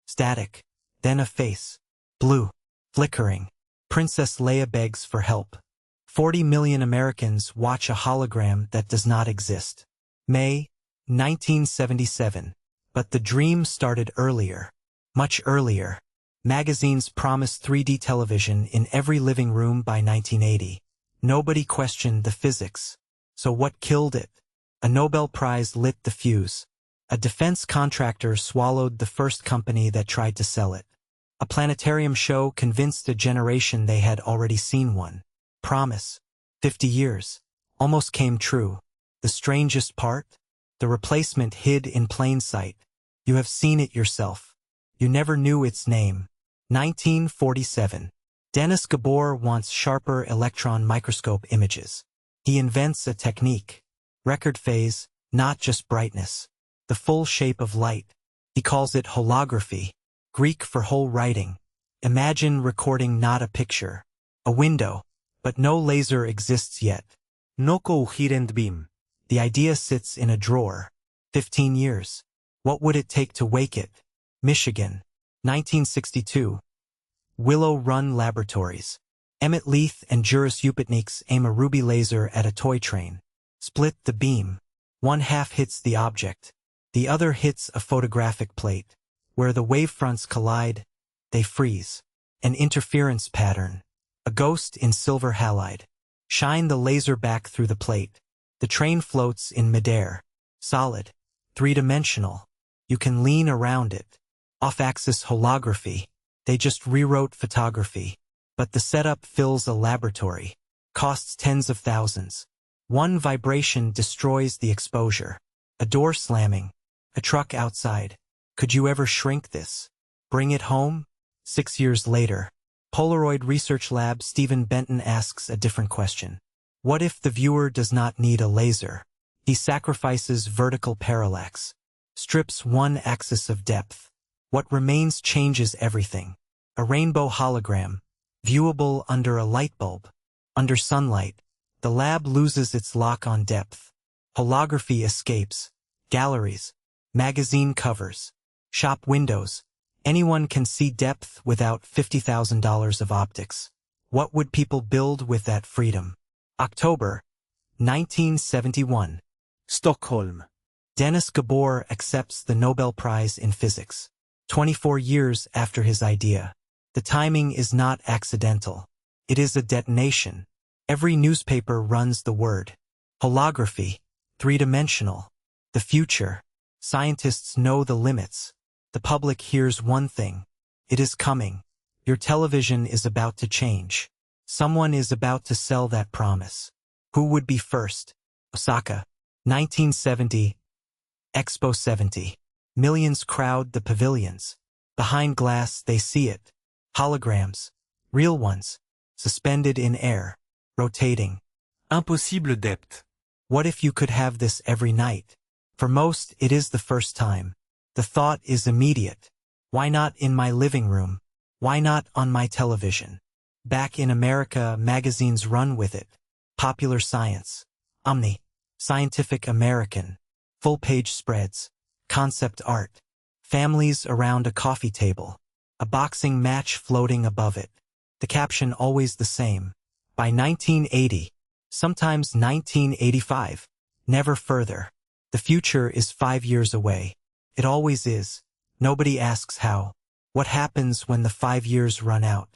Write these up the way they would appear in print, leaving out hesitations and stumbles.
Static. Then a face. Blue. Flickering. Princess Leia begs for help. 40 million Americans watch a hologram that does not exist. May 1977. But the dream started earlier. Much earlier. Magazines promised 3D television in every living room by 1980. Nobody questioned the physics. So what killed it? A Nobel Prize lit the fuse. A defense contractor swallowed the first company that tried to sell it. A planetarium show convinced a generation they had already seen one. Promise. 50 years. Almost came true. The strangest part? The replacement hid in plain sight. You have seen it yourself. You never knew its name. 1947. Dennis Gabor wants sharper electron microscope images. He invents a technique. Record phase, not just brightness. The full shape of light. He calls it holography, Greek for whole writing. Imagine recording not a picture. A window, but no laser exists yet. No coherent beam. The idea sits in a drawer. 15 years. What would it take to wake it? Michigan. 1962. Willow Run Laboratories. Emmett Leith and Juris Upatnieks aim a ruby laser at a toy train. Split the beam. One half hits the object. The other hits a photographic plate. Where the wavefronts collide, they freeze. An interference pattern. A ghost in silver halide. Shine the laser back through the plate. The train floats in midair. Solid. Three-dimensional. You can lean around it. Off-axis holography. They just rewrote photography. But the setup fills a laboratory. Costs tens of thousands. One vibration destroys the exposure. A door slamming. A truck outside. Could you ever shrink this? Bring it home? 6 years later. Polaroid Research Lab Stephen Benton asks a different question. What if the viewer does not need a laser? He sacrifices vertical parallax. Strips one axis of depth. What remains changes everything. A rainbow hologram. Viewable under a light bulb. Under sunlight. The lab loses its lock on depth. Holography escapes. Galleries. Magazine covers. Shop windows. Anyone can see depth without $50,000 of optics. What would people build with that freedom? October 1971. Stockholm. Dennis Gabor accepts the Nobel Prize in Physics. 24 years after his idea. The timing is not accidental. It is a detonation. Every newspaper runs the word. Holography. Three-dimensional. The future. Scientists know the limits. The public hears one thing. It is coming. Your television is about to change. Someone is about to sell that promise. Who would be first? Osaka. 1970. Expo 70. Millions crowd the pavilions. Behind glass they see it. Holograms. Real ones. Suspended in air. Rotating. Impossible depth. What if you could have this every night? For most, it is the first time. The thought is immediate. Why not in my living room? Why not on my television? Back in America, magazines run with it. Popular Science. Omni. Scientific American. Full-page spreads. Concept art. Families around a coffee table. A boxing match floating above it. The caption always the same. By 1980. Sometimes 1985. Never further. The future is 5 years away. It always is. Nobody asks how. What happens when the 5 years run out?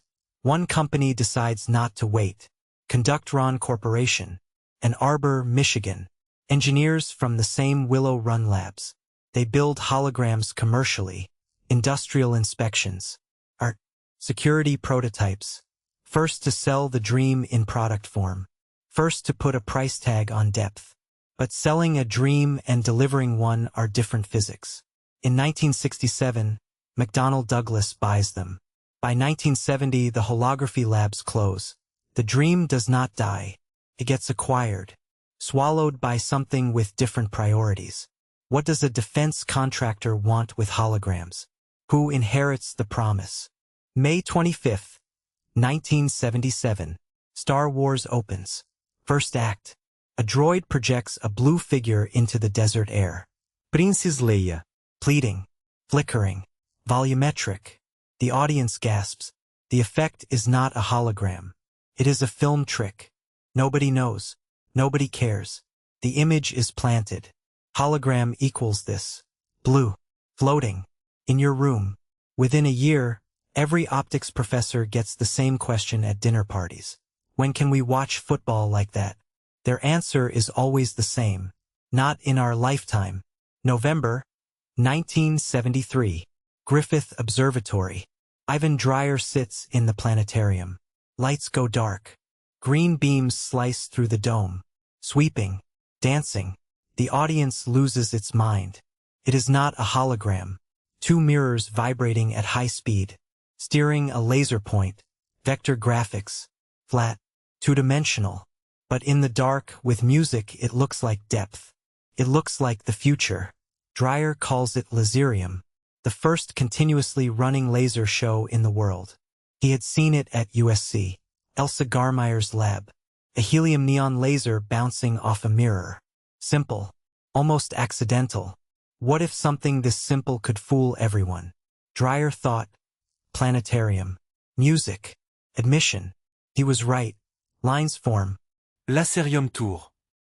One company decides not to wait. Conductron Corporation. Ann Arbor, Michigan. Engineers from the same Willow Run labs. They build holograms commercially. Industrial inspections. Art. Security prototypes. First to sell the dream in product form. First to put a price tag on depth. But selling a dream and delivering one are different physics. In 1967, McDonnell Douglas buys them. By 1970, the holography labs close. The dream does not die. It gets acquired. Swallowed by something with different priorities. What does a defense contractor want with holograms? Who inherits the promise? May 25, 1977. Star Wars opens. First act. A droid projects a blue figure into the desert air. Princess Leia. Pleading. Flickering. Volumetric. The audience gasps. The effect is not a hologram. It is a film trick. Nobody knows. Nobody cares. The image is planted. Hologram equals this. Blue. Floating. In your room. Within a year, every optics professor gets the same question at dinner parties. When can we watch football like that? Their answer is always the same. Not in our lifetime. November 1973. Griffith Observatory. Ivan Dreyer sits in the planetarium. Lights go dark. Green beams slice through the dome. Sweeping. Dancing. The audience loses its mind. It is not a hologram. Two mirrors vibrating at high speed. Steering a laser point. Vector graphics. Flat. Two-dimensional. But in the dark, with music, it looks like depth. It looks like the future. Dreyer calls it Laserium, the first continuously running laser show in the world. He had seen it at USC, Elsa Garmeyer's lab. A helium neon laser bouncing off a mirror. Simple. Almost accidental. What if something this simple could fool everyone? Dreyer thought. Planetarium. Music. Admission. He was right. Lines form. Laserium Tour.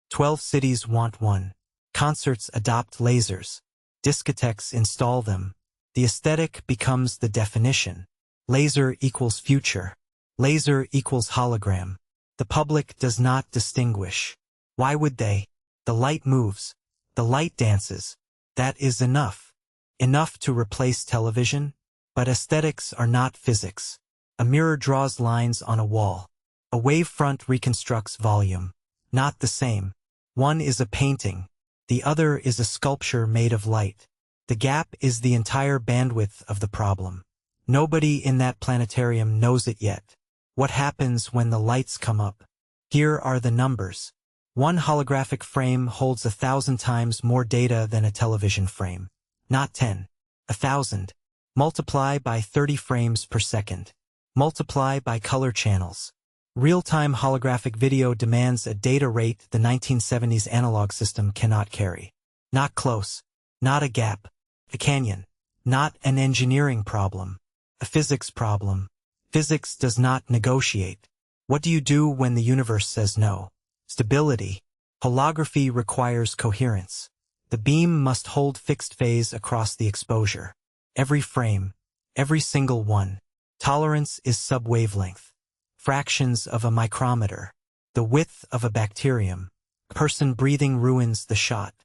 12 cities want one. Concerts adopt lasers. Discotheques install them. The aesthetic becomes the definition. Laser equals future. Laser equals hologram. The public does not distinguish. Why would they? The light moves. The light dances. That is enough. Enough to replace television? But aesthetics are not physics. A mirror draws lines on a wall. A wavefront reconstructs volume. Not the same. One is a painting. The other is a sculpture made of light. The gap is the entire bandwidth of the problem. Nobody in that planetarium knows it yet. What happens when the lights come up? Here are the numbers. One holographic frame holds 1,000 times more data than a television frame. Not 10. 1,000. Multiply by 30 frames per second. Multiply by color channels. Real-time holographic video demands a data rate the 1970s analog system cannot carry. Not close. Not a gap. A canyon. Not an engineering problem. A physics problem. Physics does not negotiate. What do you do when the universe says no? Stability. Holography requires coherence. The beam must hold fixed phase across the exposure. Every frame. Every single one. Tolerance is sub-wavelength. Fractions of a micrometer. The width of a bacterium. A person breathing ruins the shot.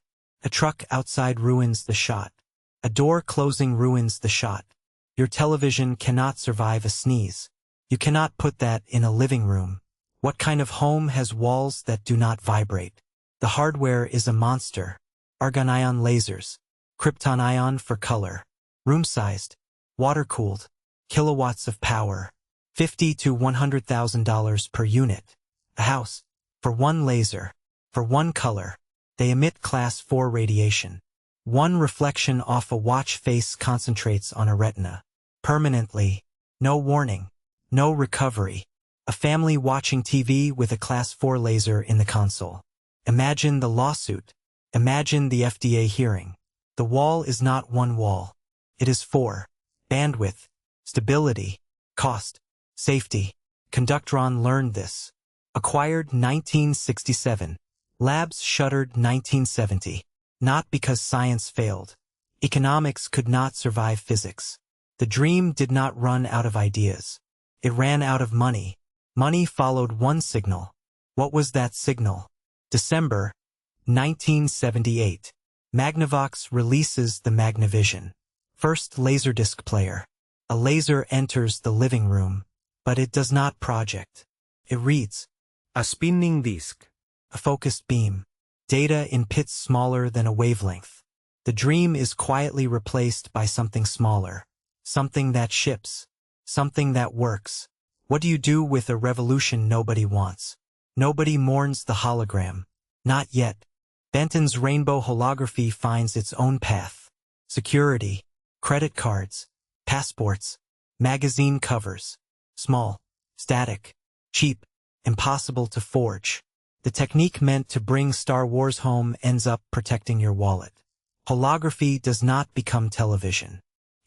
A truck outside ruins the shot. A door closing ruins the shot. Your television cannot survive a sneeze. You cannot put that in a living room. What kind of home has walls that do not vibrate? The hardware is a monster. Argon-ion lasers. Krypton-ion for color. Room-sized. Water-cooled. Kilowatts of power. $50,000 to $100,000 per unit. A house. For one laser. For one color. They emit class 4 radiation. One reflection off a watch face concentrates on a retina. Permanently. No warning. No recovery. A family watching TV with a class 4 laser in the console. Imagine the lawsuit. Imagine the FDA hearing. The wall is not one wall. It is 4. Bandwidth. Stability. Cost. Safety. Conductron learned this. Acquired 1967. Labs shuttered 1970. Not because science failed. Economics could not survive physics. The dream did not run out of ideas. It ran out of money. Money followed one signal. What was that signal? December 1978. Magnavox releases the Magnavision. First laserdisc player. A laser enters the living room, but it does not project. It reads. A spinning disc. A focused beam. Data in pits smaller than a wavelength. The dream is quietly replaced by something smaller. Something that ships. Something that works. What do you do with a revolution nobody wants? Nobody mourns the hologram. Not yet. Benton's rainbow holography finds its own path. Security. Credit cards. Passports. Magazine covers. Small. Static. Cheap. Impossible to forge. The technique meant to bring Star Wars home ends up protecting your wallet. Holography does not become television.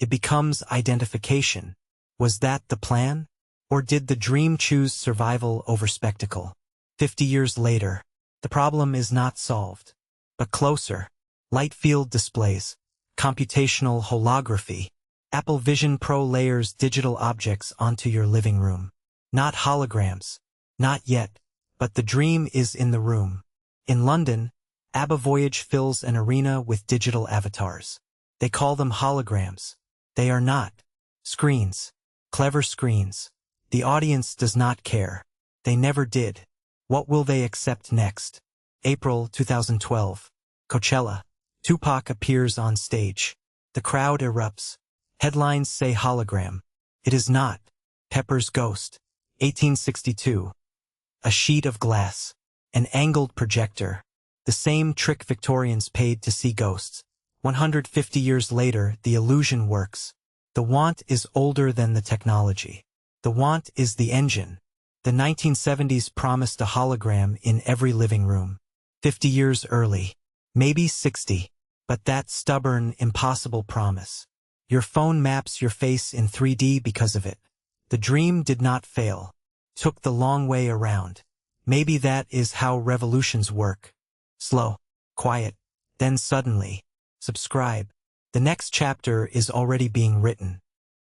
It becomes identification. Was that the plan? Or did the dream choose survival over spectacle? 50 years later, the problem is not solved. But closer. Light field displays. Computational holography. Apple Vision Pro layers digital objects onto your living room. Not holograms. Not yet. But the dream is in the room. In London, ABBA Voyage fills an arena with digital avatars. They call them holograms. They are not. Screens. Clever screens. The audience does not care. They never did. What will they accept next? April 2012. Coachella. Tupac appears on stage. The crowd erupts. Headlines say hologram. It is not. Pepper's Ghost. 1862. A sheet of glass. An angled projector. The same trick Victorians paid to see ghosts. 150 years later, the illusion works. The want is older than the technology. The want is the engine. The 1970s promised a hologram in every living room. 50 years early. Maybe 60. But that stubborn, impossible promise. Your phone maps your face in 3D because of it. The dream did not fail. Took the long way around. Maybe that is how revolutions work. Slow. Quiet. Then suddenly. Subscribe. The next chapter is already being written.